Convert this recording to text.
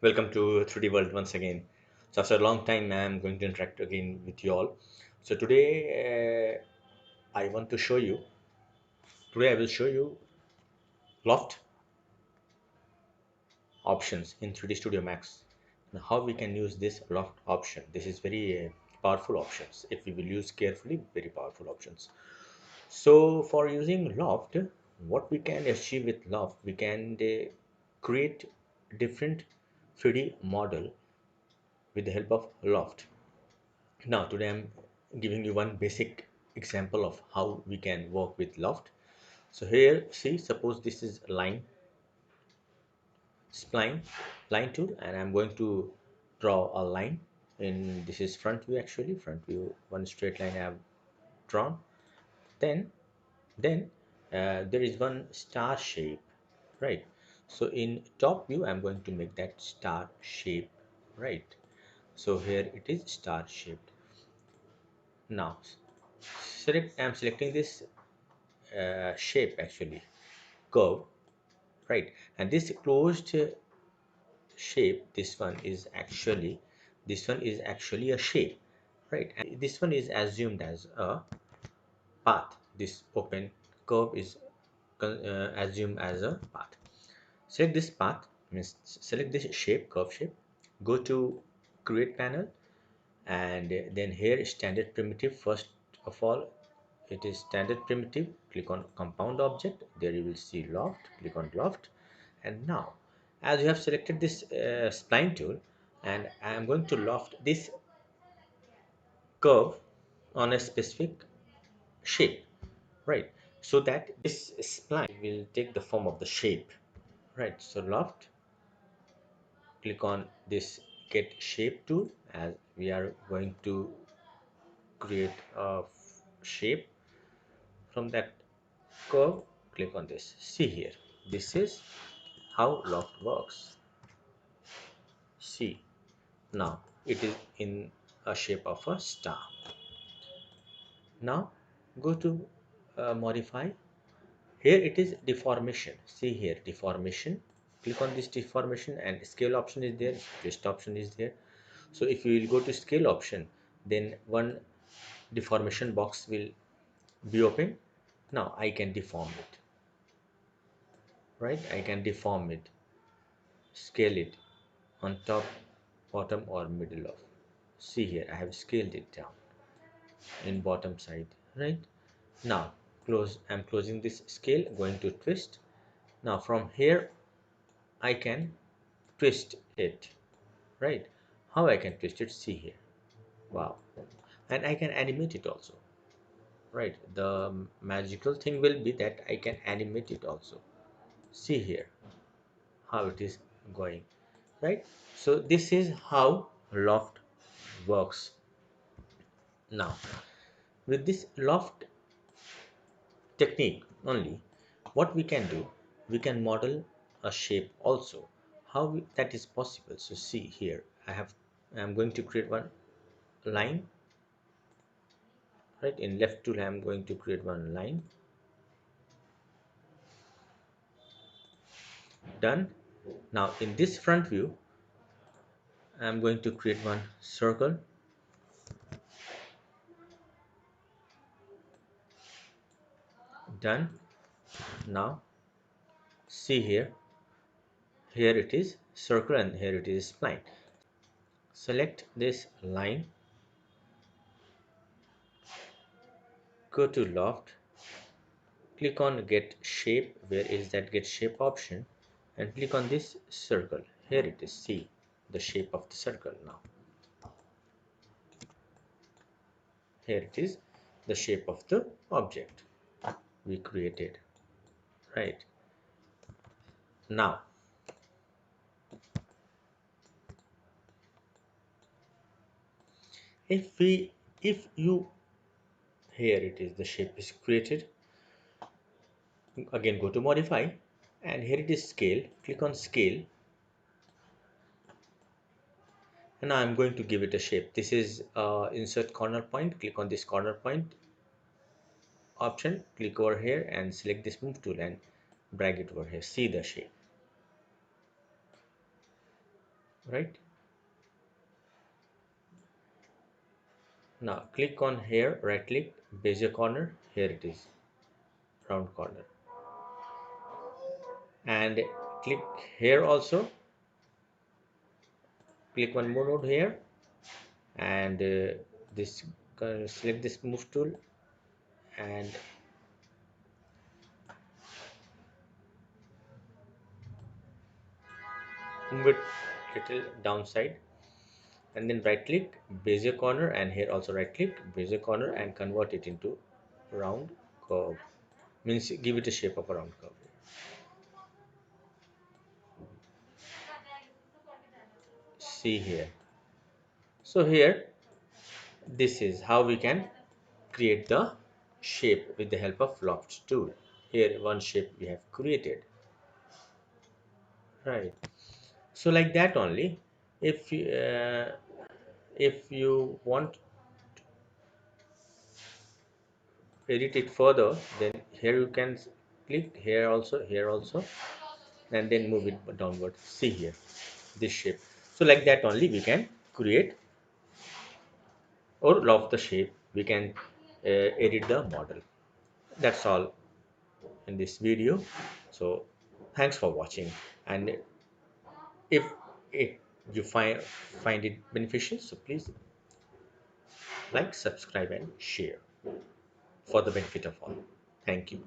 Welcome to 3D World once again. So after a long time, I'm going to interact again with you all. So today, I want to show you. Today, I will show you loft options in 3D Studio Max. Now, how we can use this loft option. This is very powerful options. If we will use carefully, very powerful options. So for using loft, what we can achieve with loft, we can create different 3D model with the help of loft. Now, today I'm giving you one basic example of how we can work with loft. So here, see, suppose this is line, spline, line tool, and I'm going to draw a line. In this is front view actually, front view, one straight line I have drawn. Then, then there is one star shape, right? So in top view, I'm going to make that star shape, right? So here it is star shaped. Now, I'm selecting this shape actually, curve, right? And this closed shape, this one is actually a shape, right? And this one is assumed as a path. This open curve is assumed as a path. Select this path, means select this shape, curve shape, go to create panel, and then here standard primitive. First of all, it is standard primitive. Click on compound object, there you will see loft. Click on loft, and now as you have selected this spline tool, and I am going to loft this curve on a specific shape, right? So that this spline will take the form of the shape, right? So loft, click on this get shape tool, as we are going to create a shape from that curve. Click on this. See here, this is how loft works. See, now it is in a shape of a star. Now go to modify. Here it is deformation. See here, deformation. Click on this deformation, and scale option is there, twist option is there. So if you will go to scale option, then one deformation box will be open. Now I can deform it, right? I can deform it, scale it on top, bottom, or middle of. See here, I have scaled it down in bottom side, right? Now close. I'm closing this scale, going to twist. Now from here I can twist it, right? How I can twist it? See here. Wow. And I can animate it also, right? The magical thing will be that I can animate it also. See here how it is going, right? So this is how loft works. Now with this loft technique only, what we can do, we can model a shape also. How that is possible? So see here, I'm going to create one line, right? In left tool I'm going to create one line. Done. Now in this front view I'm going to create one circle. Done. Now see here, here it is circle, and here it is spline. Select this line, go to loft, click on get shape. Where is that get shape option? And click on this circle. Here it is. See the shape of the circle. Now here it is, the shape of the object we created, right? Now if you, here it is, the shape is created. Again go to modify, and here it is scale. Click on scale, and now I'm going to give it a shape. This is insert corner point. Click on this corner point option, click over here and select this move tool and drag it over here. See the shape. right? Now click on here, right click, bezier corner, here it is, round corner, and click here also, click one more node here, and this select this move tool and move it little downside, and then right click, bezier corner, and here also right click, bezier corner, and convert it into round curve, means give it a shape of a round curve. See here. So here, this is how we can create the shape with the help of loft tool. Here one shape we have created, right? So like that only. If you want edit it further, then here you can click here also, here also, and then move it downward. See here, this shape. So like that only we can create or loft the shape, we can edit the model. That's all in this video. So thanks for watching, and if it you find it beneficial, so please like, subscribe, and share for the benefit of all. Thank you.